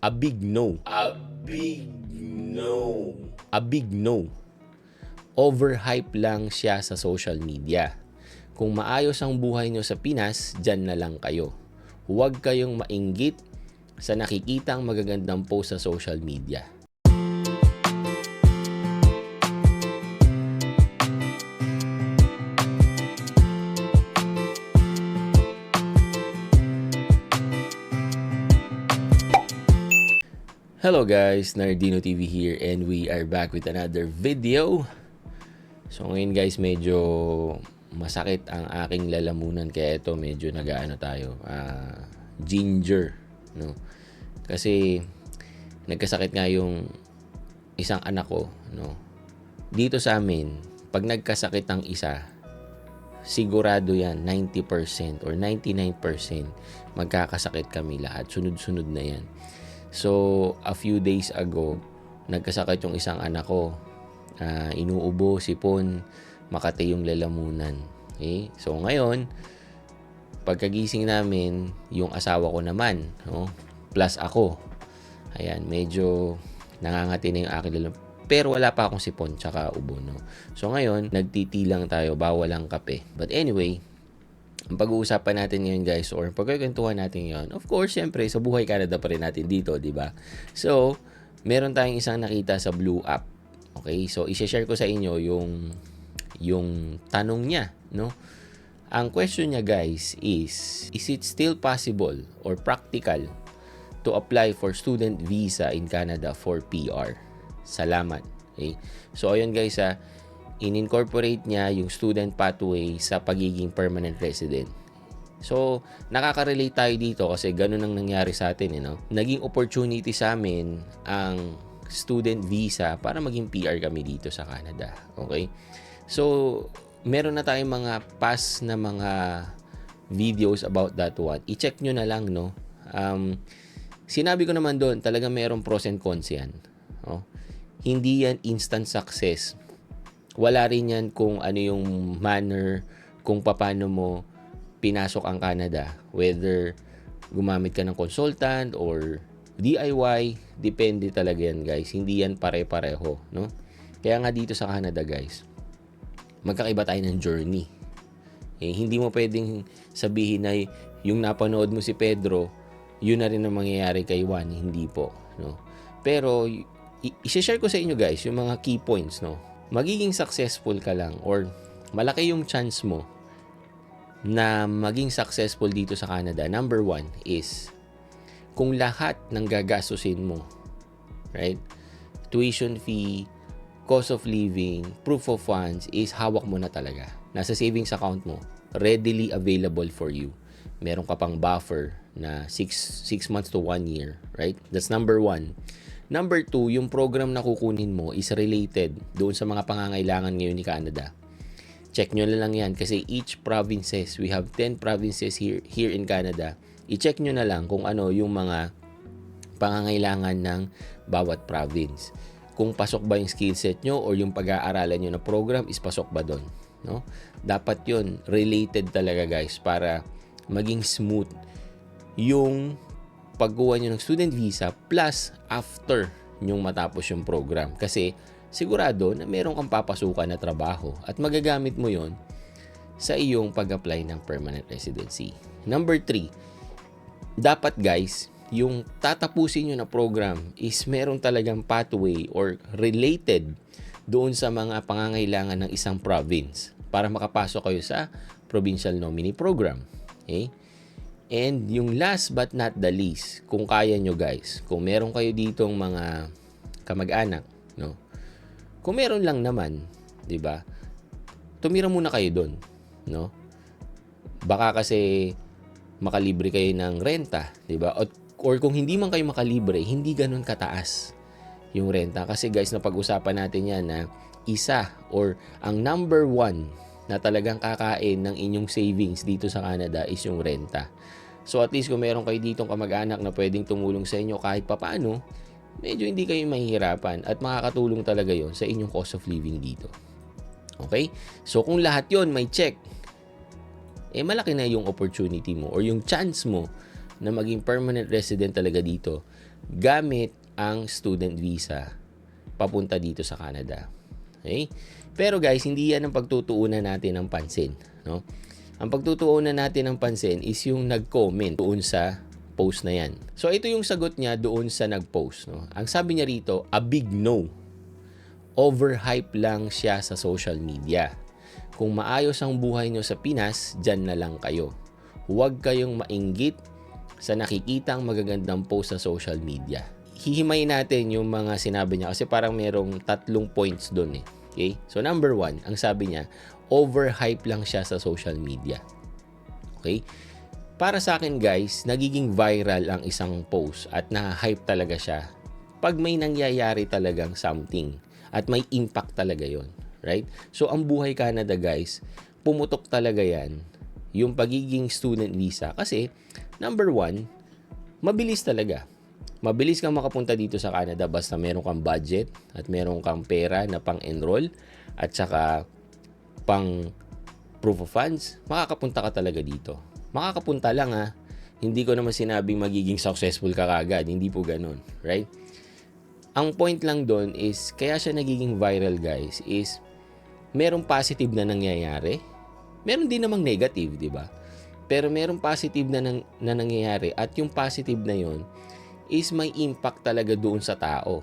A big no. A big no. A big no. Overhype lang siya sa social media. Kung maayos ang buhay nyo sa Pinas, dyan na lang kayo. Huwag kayong mainggit sa nakikitang magagandang post sa social media. Hello guys, Nardino TV here and we are back with another video. So ngayon guys, medyo masakit ang aking lalamunan kaya ito medyo nag-aano tayo, ginger, no? Kasi nagkasakit nga yung isang anak ko, no? Dito sa amin, pag nagkasakit ang isa, sigurado yan, 90% or 99% magkakasakit kami lahat. Sunod-sunod na yan. So, a few days ago, nagkasakit yung isang anak ko. Inuubo, sipon, makati yung lalamunan. Okay? So, ngayon, pagkagising namin, yung asawa ko naman, no? Plus ako. Ayan, medyo nangangati na yung aking lalamunan. Pero wala pa akong sipon, tsaka ubo, no? So, ngayon, nagtitilang tayo, bawal ang kape. But anyway, ang pag-uusapan natin ngayon guys or pagkikwentuhan natin ngayon, of course, syempre, sa buhay Canada pa rin natin dito, di ba? So, meron tayong isang nakita sa Blue App. Okay? So, i-share ko sa inyo yung tanong niya, no? Ang question niya guys is it still possible or practical to apply for student visa in Canada for PR? Salamat. Okay? So, ayun guys in-incorporate niya yung student pathway sa pagiging permanent resident. So, nakaka-relate tayo dito kasi ganun ang nangyari sa atin, no? Naging opportunity sa amin ang student visa para maging PR kami dito sa Canada. Okay? So, meron na tayong mga past na mga videos about that one. I-check nyo na lang, no? Sinabi ko naman doon, talaga merong pros and cons yan. Oh? Hindi yan instant success. Wala rin yan kung ano yung manner, kung paano mo pinasok ang Canada. Whether gumamit ka ng consultant or DIY, depende talaga yan guys. Hindi yan pare-pareho, no? Kaya nga dito sa Canada guys, magkakaiba tayo ng journey. Hindi mo pwedeng sabihin na yung napanood mo si Pedro, yun na rin ang mangyayari kay Juan. Hindi po, no? Pero i-share ko sa inyo guys yung mga key points, no? Magiging successful ka lang or malaki yung chance mo na maging successful dito sa Canada. Number one is kung lahat ng gagastusin mo, right? Tuition fee, cost of living, proof of funds is hawak mo na talaga. Nasa savings account mo, readily available for you. Meron ka pang buffer na 6 months to 1 year, right? That's number one. Number two, yung program na kukunin mo is related doon sa mga pangangailangan ngayon ni Canada. Check nyo na lang yan kasi each provinces, we have 10 provinces here in Canada. I-check nyo na lang kung ano yung mga pangangailangan ng bawat province. Kung pasok ba yung skill set nyo or yung pag-aaralan nyo na program is pasok ba doon. No? Dapat yun related talaga guys para maging smooth yung pagkuha nyo ng student visa plus after nyong matapos yung program. Kasi sigurado na meron kang papasukan na trabaho at magagamit mo yon sa iyong pag-apply ng permanent residency. Number 3, dapat guys, yung tatapusin nyo na program is meron talagang pathway or related doon sa mga pangangailangan ng isang province para makapasok kayo sa provincial nominee program. Okay? And yung last but not the least, kung kaya nyo guys, kung meron kayo ditong mga kamag-anak, no? Kung meron lang naman, 'di ba? Tumira muna kayo doon, no? Baka kasi makalibre kayo ng renta, 'di ba? Or kung hindi man kayo makalibre, hindi ganoon kataas yung renta kasi guys, napag-usapan natin 'yan na isa or ang number one na talagang kakain ng inyong savings dito sa Canada is yung renta. So at least kung meron kayo ditong kamag-anak na pwedeng tumulong sa inyo kahit papaano, medyo hindi kayo mahihirapan at makakatulong talaga yon sa inyong cost of living dito. Okay? So kung lahat yon may check, malaki na yung opportunity mo or yung chance mo na maging permanent resident talaga dito gamit ang student visa papunta dito sa Canada. Okay? Pero guys, hindi yan ang pagtutuunan natin ng pansin, no? Ang pagtutuunan natin ng pansin is yung nag-comment doon sa post na yan. So ito yung sagot niya doon sa nag-post, no? Ang sabi niya rito, a big no. Overhype lang siya sa social media. Kung maayos ang buhay nyo sa Pinas, dyan na lang kayo. Huwag kayong mainggit sa nakikitang magagandang post sa social media. Hihimayin natin yung mga sinabi niya kasi parang merong 3 points doon eh. Okay? So number 1, ang sabi niya, overhype lang siya sa social media. Okay? Para sa akin guys, nagiging viral ang isang post at na-hype talaga siya pag may nangyayari talagang something at may impact talaga yon, right? So ang buhay Canada guys, pumutok talaga yan yung pagiging student visa kasi number 1, mabilis talaga. Mabilis kang makapunta dito sa Canada basta meron kang budget at meron kang pera na pang-enroll at saka pang proof of funds, makakapunta ka talaga dito. Makakapunta lang ha. Hindi ko naman sinabing magiging successful ka kagad. Hindi po ganun, right? Ang point lang doon is, kaya siya nagiging viral guys, is merong positive na nangyayari. Meron din namang negative, di ba? Pero merong positive na nangyayari at yung positive na yon is may impact talaga doon sa tao.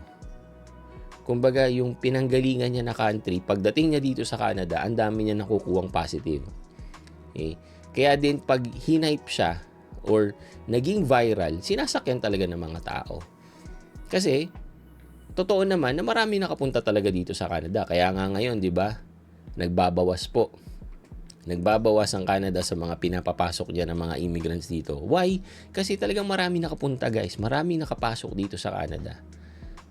Kumbaga, yung pinanggalingan niya na country, pagdating niya dito sa Canada, ang dami niya nakukuhang positive. Okay? Kaya din, pag hinipe siya or naging viral, sinasakyan talaga ng mga tao. Kasi, totoo naman na marami nakapunta talaga dito sa Canada. Kaya nga ngayon, di ba, nagbabawas po. Nagbabawas ang Canada sa mga pinapapasok niya ng mga immigrants dito. Why? Kasi talagang marami nakapunta guys. Marami nakapasok dito sa Canada.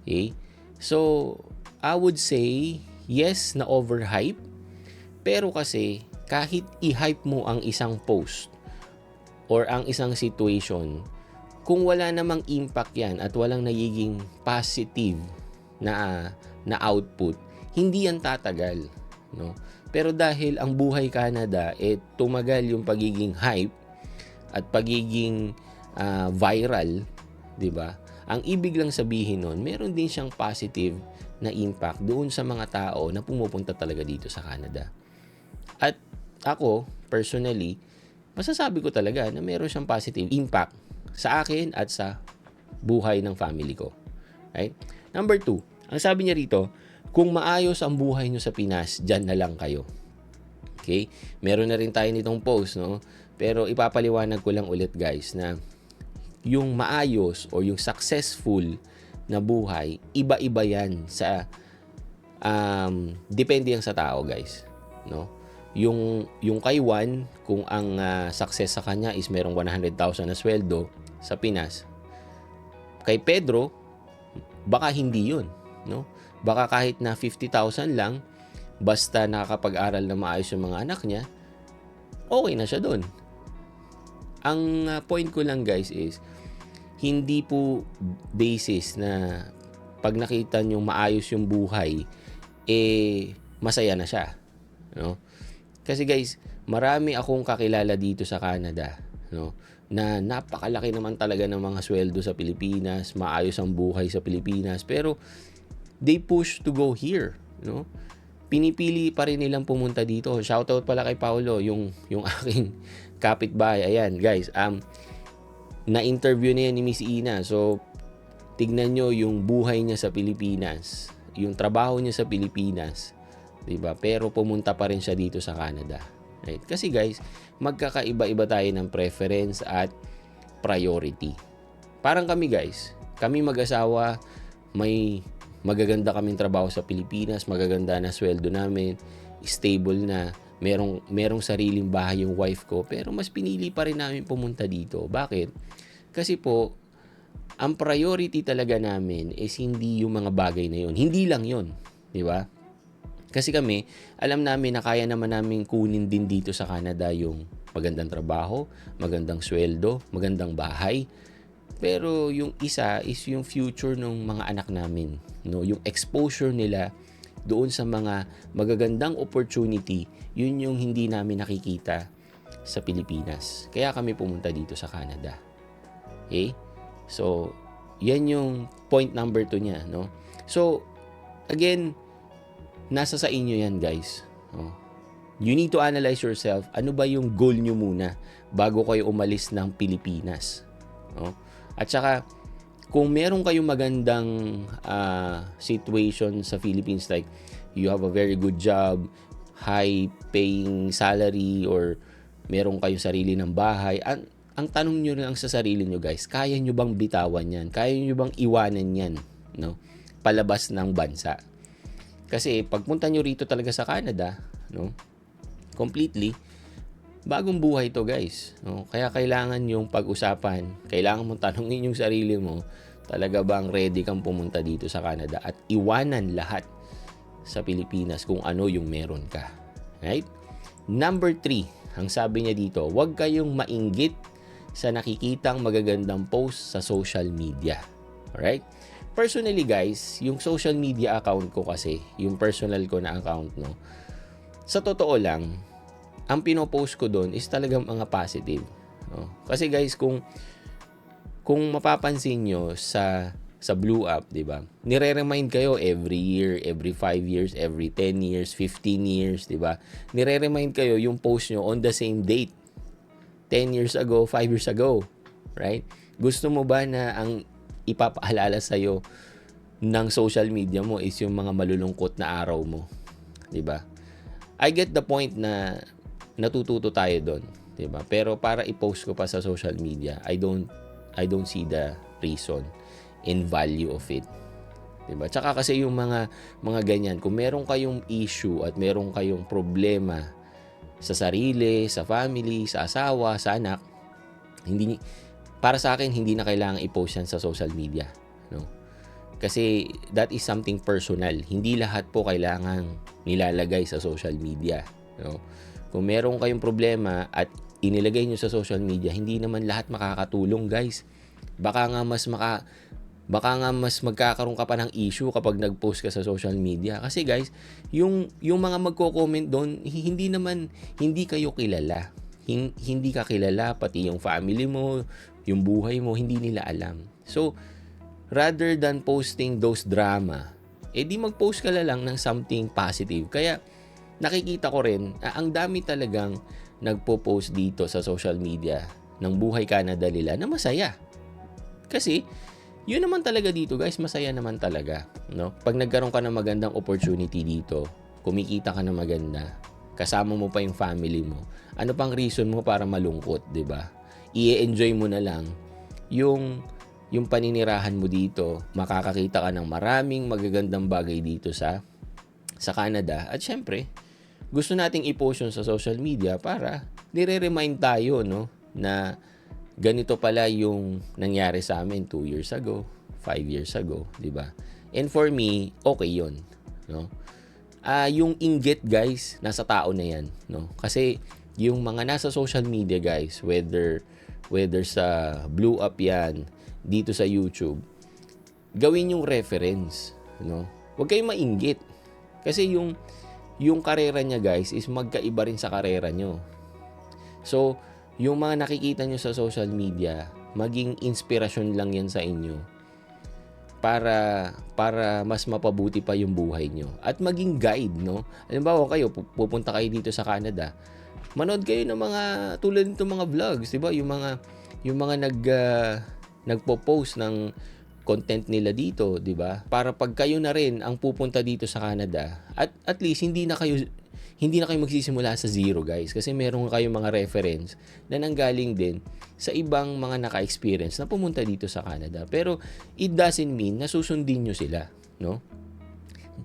Okay? So, I would say, yes, na overhype. Pero kasi, kahit i-hype mo ang isang post or ang isang situation, kung wala namang impact yan at walang nagiging positive na output, hindi yan tatagal. No? Pero dahil ang buhay Canada, tumagal yung pagiging hype at pagiging viral, di ba? Ang ibig lang sabihin nun, meron din siyang positive na impact doon sa mga tao na pumupunta talaga dito sa Canada. At ako, personally, masasabi ko talaga na meron siyang positive impact sa akin at sa buhay ng family ko. Right? Number 2, ang sabi niya rito, kung maayos ang buhay nyo sa Pinas, dyan na lang kayo. Okay? Meron na rin tayo nitong post, no? Pero ipapaliwanag ko lang ulit guys na yung maayos o yung successful na buhay, iba-iba yan sa depende yan sa tao guys, no? Yung kay Juan, kung ang success sa kanya is merong 100,000 na sweldo sa Pinas, kay Pedro baka hindi yun, no? Baka kahit na 50,000 lang, basta nakakapag-aral na maayos yung mga anak niya, okay na siya doon. Ang point ko lang guys is, hindi po basis na pag nakita nyo maayos yung buhay, masaya na siya. No? Kasi guys, marami akong kakilala dito sa Canada, no? Na napakalaki naman talaga ng mga sweldo sa Pilipinas, maayos ang buhay sa Pilipinas, pero they push to go here, no? Pinipili pa rin nilang pumunta dito. Shoutout pala kay Paulo, yung aking kapitbahay. Ayan, guys, na-interview na yan ni Miss Ina. So, tignan nyo yung buhay niya sa Pilipinas, yung trabaho niya sa Pilipinas, diba? Pero pumunta pa rin siya dito sa Canada. Right? Kasi guys, magkakaiba-iba tayo ng preference at priority. Parang kami guys, kami mag-asawa, may magaganda kaming trabaho sa Pilipinas, magaganda na sweldo namin, stable na, merong sariling bahay yung wife ko, pero mas pinili pa rin namin pumunta dito. Bakit? Kasi po, ang priority talaga namin is hindi yung mga bagay na yun. Hindi lang yun. Di ba? Kasi kami, alam namin na kaya naman namin kunin din dito sa Canada yung magandang trabaho, magandang sweldo, magandang bahay. Pero yung isa is yung future ng mga anak namin. No? Yung exposure nila doon sa mga magagandang opportunity, yun yung hindi namin nakikita sa Pilipinas. Kaya kami pumunta dito sa Canada. Okay? So, yan yung point number 2 niya, no? So, again, nasa sa inyo yan, guys. No? You need to analyze yourself. Ano ba yung goal nyo muna bago kayo umalis ng Pilipinas? No? At saka, kung meron kayong magandang situation sa Philippines, like you have a very good job, high paying salary, or meron kayong sarili ng bahay, ang tanong nyo lang sa sarili nyo, guys, kaya nyo bang bitawan yan? Kaya nyo bang iwanan yan? No? Palabas ng bansa. Kasi pagpunta nyo rito talaga sa Canada, no? Completely, bagong buhay to, guys. No? Kaya kailangan yung pag-usapan, kailangan mong tanongin yung sarili mo, talaga bang ready kang pumunta dito sa Canada at iwanan lahat sa Pilipinas kung ano yung meron ka. Right? Number 3, ang sabi niya dito, huwag kayong mainggit sa nakikitang magagandang post sa social media. Alright? Personally, guys, yung social media account ko kasi, yung personal ko na account, no, sa totoo lang, ang pinopost ko doon is talagang mga positive. No? Kasi guys, kung mapapansin nyo sa Blue App, di ba? Nire-remind kayo every year, every 5 years, every 10 years, 15 years, di ba? Nire-remind kayo yung post nyo on the same date. 10 years ago, 5 years ago. Right? Gusto mo ba na ang ipapaalala sa'yo ng social media mo is yung mga malulungkot na araw mo? Di ba? I get the point na natututo tayo doon, 'di ba? Pero para i-post ko pa sa social media, I don't see the reason and value of it. 'Di ba? Tsaka kasi yung mga ganyan, kung meron kayong issue at meron kayong problema sa sarili, sa family, sa asawa, sa anak, para sa akin hindi na kailangan i-post yan sa social media, no? Kasi that is something personal. Hindi lahat po kailangan nilalagay sa social media. No? Kung meron kayong problema at inilagay nyo sa social media, hindi naman lahat makakatulong, guys. Baka nga mas magkakaroon ka pa ng issue kapag nag-post ka sa social media. Kasi guys, yung mga magko-comment doon, hindi kayo kilala. Hindi ka kilala, pati yung family mo, yung buhay mo, hindi nila alam. So, rather than posting those drama, di mag-post ka lang ng something positive. Kaya nakikita ko rin, ang dami talagang nagpo-post dito sa social media ng buhay Canada nila na masaya. Kasi yun naman talaga dito, guys, masaya naman talaga, no? Pag nagkaroon ka ng magandang opportunity dito, kumikita ka na maganda, kasama mo pa yung family mo, ano pang reason mo para malungkot, 'di ba? I-enjoy mo na lang yung paninirahan mo dito, makakakita ka ng maraming magagandang bagay dito sa Canada. At syempre, gusto nating i-post yun sa social media para nire-remind tayo, no, na ganito pala yung nangyari sa amin 2 years ago, 5 years ago, di ba? And for me, okay yun, no? Yung inggit, guys, nasa tao na yan, no? Kasi yung mga nasa social media, guys, whether sa Blue App yan, dito sa YouTube, gawin yung reference, no? Huwag kayong mainggit. Kasi yung karera niya, guys, is magkaiba rin sa karera nyo. So, yung mga nakikita nyo sa social media, maging inspirasyon lang yan sa inyo para mas mapabuti pa yung buhay nyo. At maging guide, no? Halimbawa kayo, pupunta kayo dito sa Canada, manood kayo ng mga tulad nito mga vlogs, di ba? Yung mga nagpo-post ng content nila dito, 'di ba? Para pag kayo na rin ang pupunta dito sa Canada, at least hindi na kayo magsisimula sa zero, guys, kasi meron kayong mga reference na nanggaling din sa ibang mga naka-experience na pumunta dito sa Canada. Pero it doesn't mean na susundin nyo sila, no?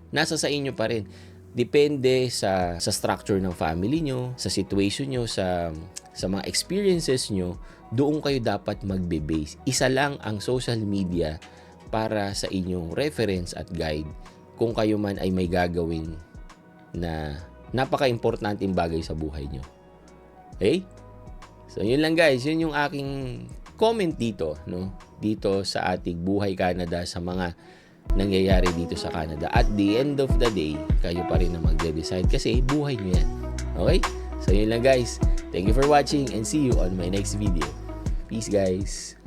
Nasa sa inyo pa rin. Depende sa structure ng family nyo, sa situation nyo, sa mga experiences nyo, doon kayo dapat magbe-base. Isa lang ang social media para sa inyong reference at guide kung kayo man ay may gagawin na napaka-importanteng bagay sa buhay nyo. Okay? So, yun lang, guys. Yun yung aking comment dito, no? Dito sa ating Buhay Canada, sa mga nangyayari dito sa Canada. At the end of the day, kayo pa rin na magde-decide kasi buhay nyo yan. Okay? So, yun lang, guys. Thank you for watching and see you on my next video. Peace, guys.